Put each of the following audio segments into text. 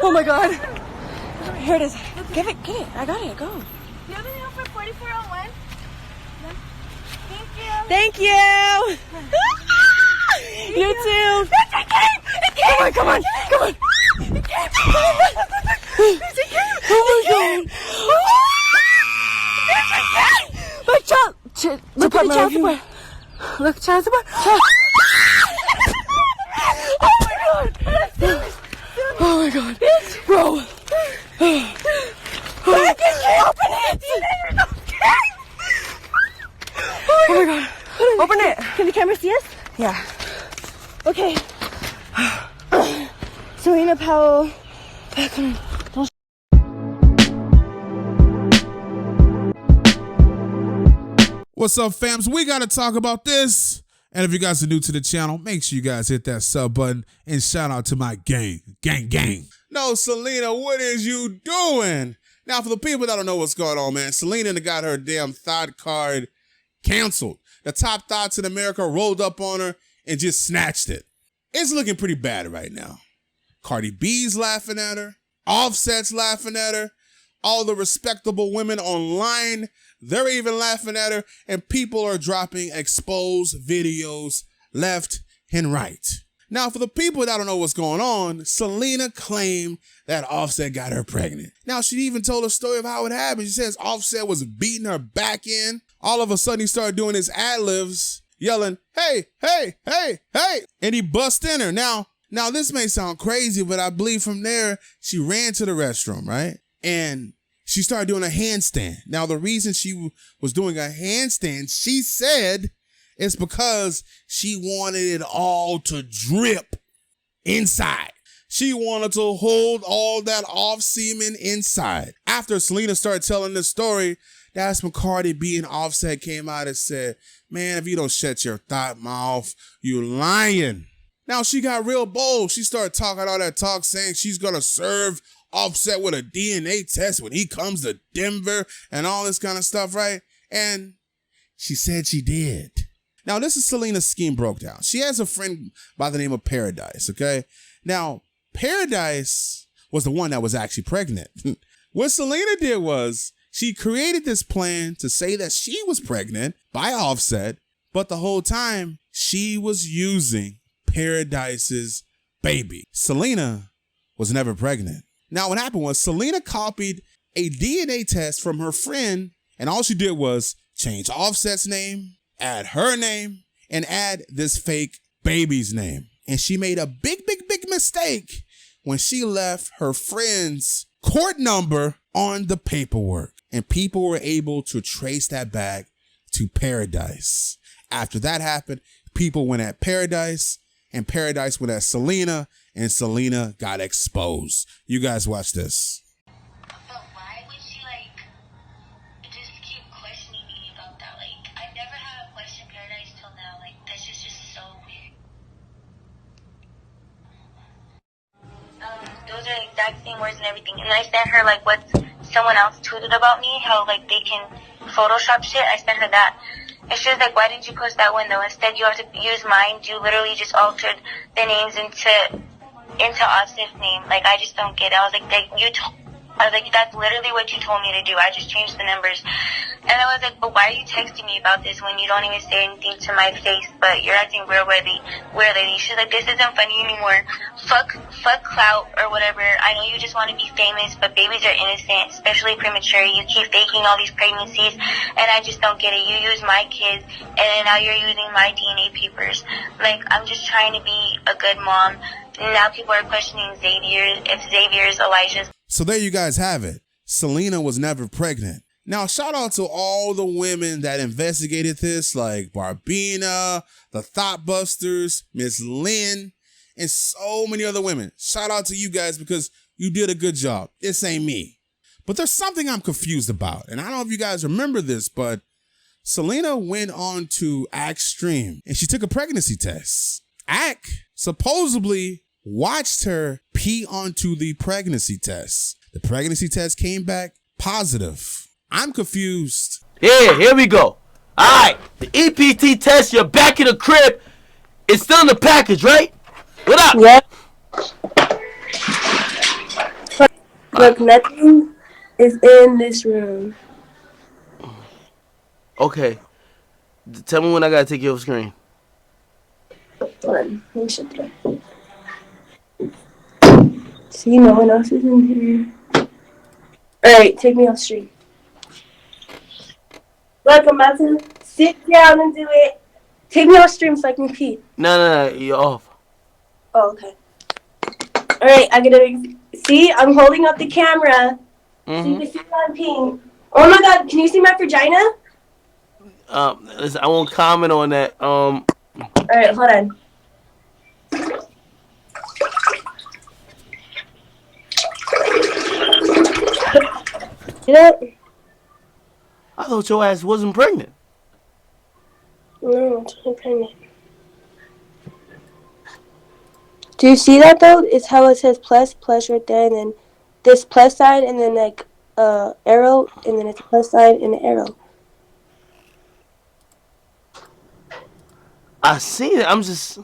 Oh my god. Here it is. Get it. I got it. Go. Do you have any for 4401? Thank you. You too. Come on. Oh my god. Look, child. Look at the child support. Look, child support. Oh my god. Bro. Open it. Oh my god. Open it. Can the camera see us? Yeah. Okay. Celina Powell. What's up, fams? We got to talk about this. And if you guys are new to the channel, make sure you guys hit that sub button and shout out to my gang. No, Celina, what is you doing? Now, for the people that don't know what's going on, man, Celina got her damn thought card canceled. The top thoughts in America rolled up on her and just snatched it. It's looking pretty bad right now. Cardi B's laughing at her. Offset's laughing at her. All the respectable women online, they're even laughing at her. And people are dropping exposed videos left and right. Now, for the people that don't know what's going on, Celina claimed that Offset got her pregnant. Now, she even told a story of how it happened. She says Offset was beating her back in. All of a sudden, he started doing his ad-libs, yelling, hey, hey, hey, hey, and he bust in her. Now, this may sound crazy, but I believe from there, she ran to the restroom, right? And she started doing a handstand. Now, the reason she was doing a handstand, she said, it's because she wanted it all to drip inside. She wanted to hold all that off semen inside. After Celina started telling this story, that's when Cardi B and Offset came out and said, man, if you don't shut your thought mouth, you lying. Now, she got real bold. She started talking all that talk, saying she's going to serve Offset with a DNA test when he comes to Denver and all this kind of stuff, right? And she said she did. Now, this is Celina's scheme broke down. She has a friend by the name of Paradise, okay? Now, Paradise was the one that was actually pregnant. What Celina did was she created this plan to say that she was pregnant by Offset, but the whole time she was using Paradise's baby. Celina was never pregnant. Now, what happened was Celina copied a DNA test from her friend, and all she did was change Offset's name, add her name, and add this fake baby's name. And she made a big mistake when she left her friend's court number on the paperwork. And people were able to trace that back to Paradise. After that happened, people went at Paradise, and Paradise went at Celina, and Celina got exposed. You guys watch this. But why would she, just keep questioning me about that? I never had a question Paradise till now. This is just so weird. Those are the exact same words and everything. And I sent her, what someone else tweeted about me, how, they can Photoshop shit. I sent her that. And she was like, why didn't you post that one, though? Instead, you have to use mine. You literally just altered the names into Offset's name. I just don't get it. I was like, that's literally what you told me to do. I just changed the numbers. And I was like, but why are you texting me about this when you don't even say anything to my face, but you're acting real lady? She's like, this isn't funny anymore. Fuck clout or whatever. I know you just want to be famous, but babies are innocent, especially premature. You keep faking all these pregnancies, and I just don't get it. You use my kids, and then now you're using my DNA papers. I'm just trying to be a good mom. Now people are questioning if Xavier is Elijah's. So there you guys have it. Celina was never pregnant. Now, shout out to all the women that investigated this, like Barbina, the Thoughtbusters, Miss Lynn, and so many other women. Shout out to you guys because you did a good job. This ain't me. But there's something I'm confused about. And I don't know if you guys remember this, but Celina went on to Act Stream and she took a pregnancy test. Act supposedly watched her pee onto the pregnancy test. The pregnancy test came back positive. I'm confused. Yeah, here we go. All right, the EPT test, you're back in the crib. It's still in the package, right? What up? Yeah. Look, nothing is in this room. Okay. Tell me when I gotta take you off screen. Hold on. Let me shut that. See, no one else is in here. Alright, take me off stream. Look, I'm about to sit down and do it. Take me off stream so I can pee. No, you're off. Oh, okay. Alright, I gotta see, I'm holding up the camera. So you can see what I'm peeing. Oh my god, can you see my vagina? Listen, I won't comment on that. Alright, hold on. See that? I thought your ass wasn't pregnant. No, I'm pregnant. Do you see that though? It's how it says plus right there, and then this plus sign, and then like arrow, and then it's a plus sign and an arrow. I seen it. I'm just.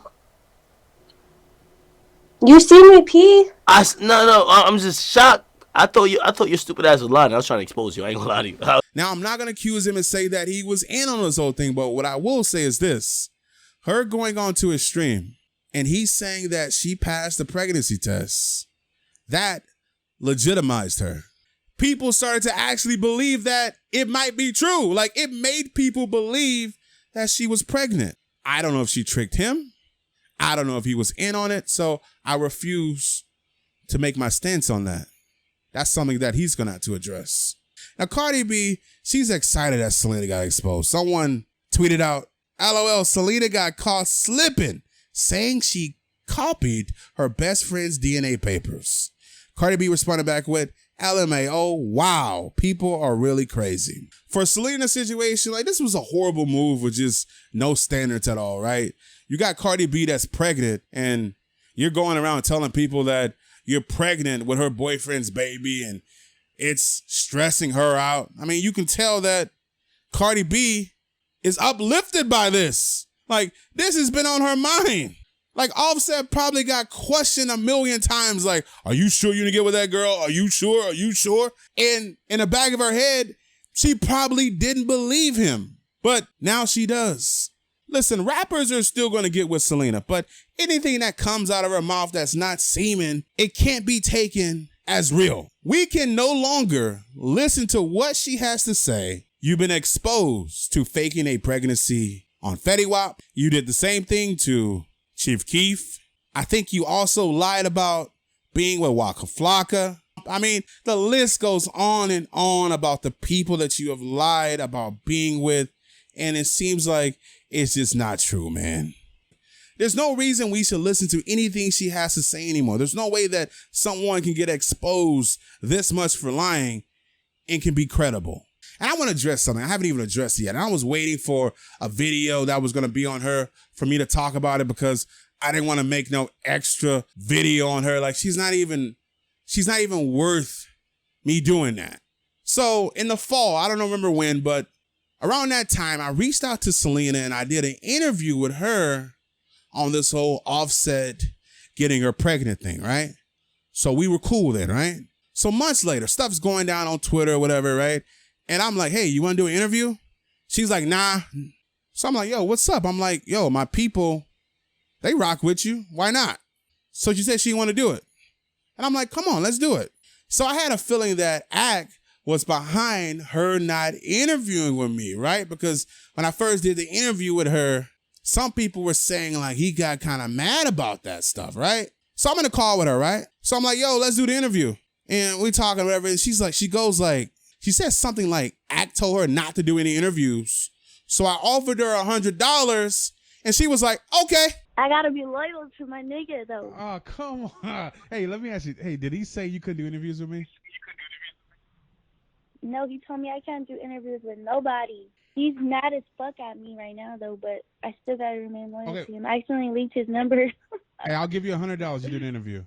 You see me pee? No. I'm just shocked. I thought your stupid ass was lying. I was trying to expose you. I ain't gonna lie to you. Now, I'm not going to accuse him and say that he was in on this whole thing, but what I will say is this. Her going on to his stream and he's saying that she passed the pregnancy test, that legitimized her. People started to actually believe that it might be true. Like, it made people believe that she was pregnant. I don't know if she tricked him. I don't know if he was in on it. So I refuse to make my stance on that. That's something that he's going to have to address. Now, Cardi B, she's excited that Celina got exposed. Someone tweeted out, LOL, Celina got caught slipping, saying she copied her best friend's DNA papers. Cardi B responded back with, LMAO, wow, people are really crazy. For Celina's situation, like, this was a horrible move with just no standards at all, right? You got Cardi B that's pregnant, and you're going around telling people that you're pregnant with her boyfriend's baby, and it's stressing her out. I mean, you can tell that Cardi B is uplifted by this. Like, this has been on her mind. Like, Offset probably got questioned a million times, like, are you sure you're gonna get with that girl? Are you sure? Are you sure? And in the back of her head, she probably didn't believe him, but now she does. Listen, rappers are still gonna get with Celina, but anything that comes out of her mouth that's not semen, it can't be taken as real. We can no longer listen to what she has to say. You've been exposed to faking a pregnancy on Fetty Wap. You did the same thing to Chief Keef. I think you also lied about being with Waka Flocka. I mean, the list goes on and on about the people that you have lied about being with, and it seems like it's just not true, man. There's no reason we should listen to anything she has to say anymore. There's no way that someone can get exposed this much for lying and can be credible. And I want to address something I haven't even addressed yet. And I was waiting for a video that was going to be on her for me to talk about it because I didn't want to make no extra video on her. Like, she's not even worth me doing that. So in the fall, I don't remember when, but around that time, I reached out to Celina and I did an interview with her on this whole Offset getting her pregnant thing, right? So we were cool then, right? So months later, stuff's going down on Twitter or whatever, right? And I'm like, hey, you want to do an interview? She's like, nah. So I'm like, yo, what's up? I'm like, yo, my people, they rock with you. Why not? So she said she want to do it. And I'm like, come on, let's do it. So I had a feeling that Act was behind her not interviewing with me, right? Because when I first did the interview with her, some people were saying like he got kind of mad about that stuff, right? So I'm in a call with her, right? So I'm like, yo, let's do the interview. And we talking whatever. And she's like, she says something like Act told her not to do any interviews. So I offered her $100 and she was like, okay. I gotta be loyal to my nigga though. Oh, come on. Hey, let me ask you. Hey, did he say you couldn't do interviews with me? No, he told me I can't do interviews with nobody. He's mad as fuck at me right now, though, but I still gotta remain loyal to him. I accidentally leaked his number. Hey, I'll give you $100 to do the interview.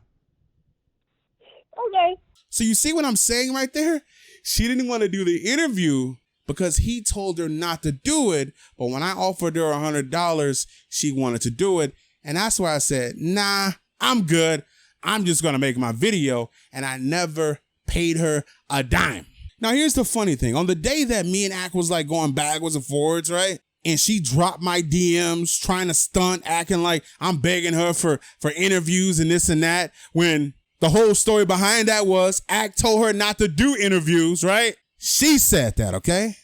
Okay. So you see what I'm saying right there? She didn't want to do the interview because he told her not to do it. But when I offered her $100, she wanted to do it. And that's why I said, nah, I'm good. I'm just going to make my video. And I never paid her a dime. Now, here's the funny thing. On the day that me and Ack was like going backwards and forwards, right? And she dropped my DMs trying to stunt, acting like I'm begging her for interviews and this and that, when the whole story behind that was Ack told her not to do interviews, right? She said that, okay?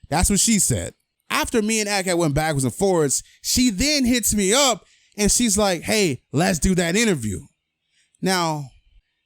That's what she said. After me and Ack went backwards and forwards, she then hits me up and she's like, hey, let's do that interview. Now,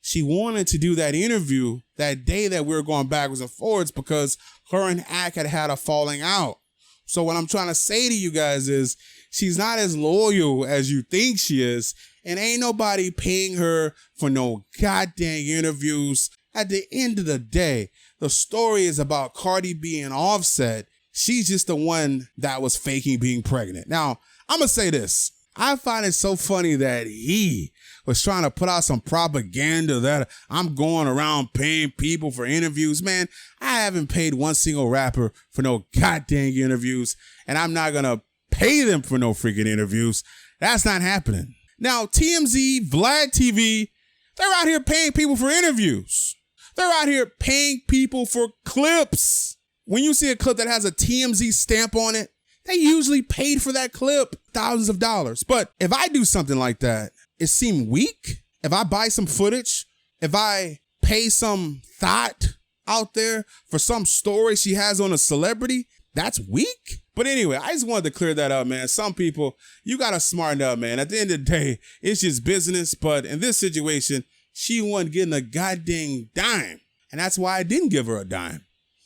she wanted to do that interview that day that we were going backwards and forwards because her and Ack had a falling out. So what I'm trying to say to you guys is she's not as loyal as you think she is, and ain't nobody paying her for no goddamn interviews. At the end of the day, the story is about Cardi being Offset. She's just the one that was faking being pregnant. Now, I'm going to say this. I find it so funny that he was trying to put out some propaganda that I'm going around paying people for interviews. Man, I haven't paid one single rapper for no goddamn interviews, and I'm not going to pay them for no freaking interviews. That's not happening. Now, TMZ, Vlad TV, they're out here paying people for interviews. They're out here paying people for clips. When you see a clip that has a TMZ stamp on it, they usually paid for that clip thousands of dollars. But if I do something like that, it seems weak. If I buy some footage, if I pay some thought out there for some story she has on a celebrity, that's weak. But anyway, I just wanted to clear that up, man. Some people, you got to smarten up, man. At the end of the day, it's just business. But in this situation, she wasn't getting a goddamn dime. And that's why I didn't give her a dime.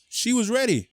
She was ready.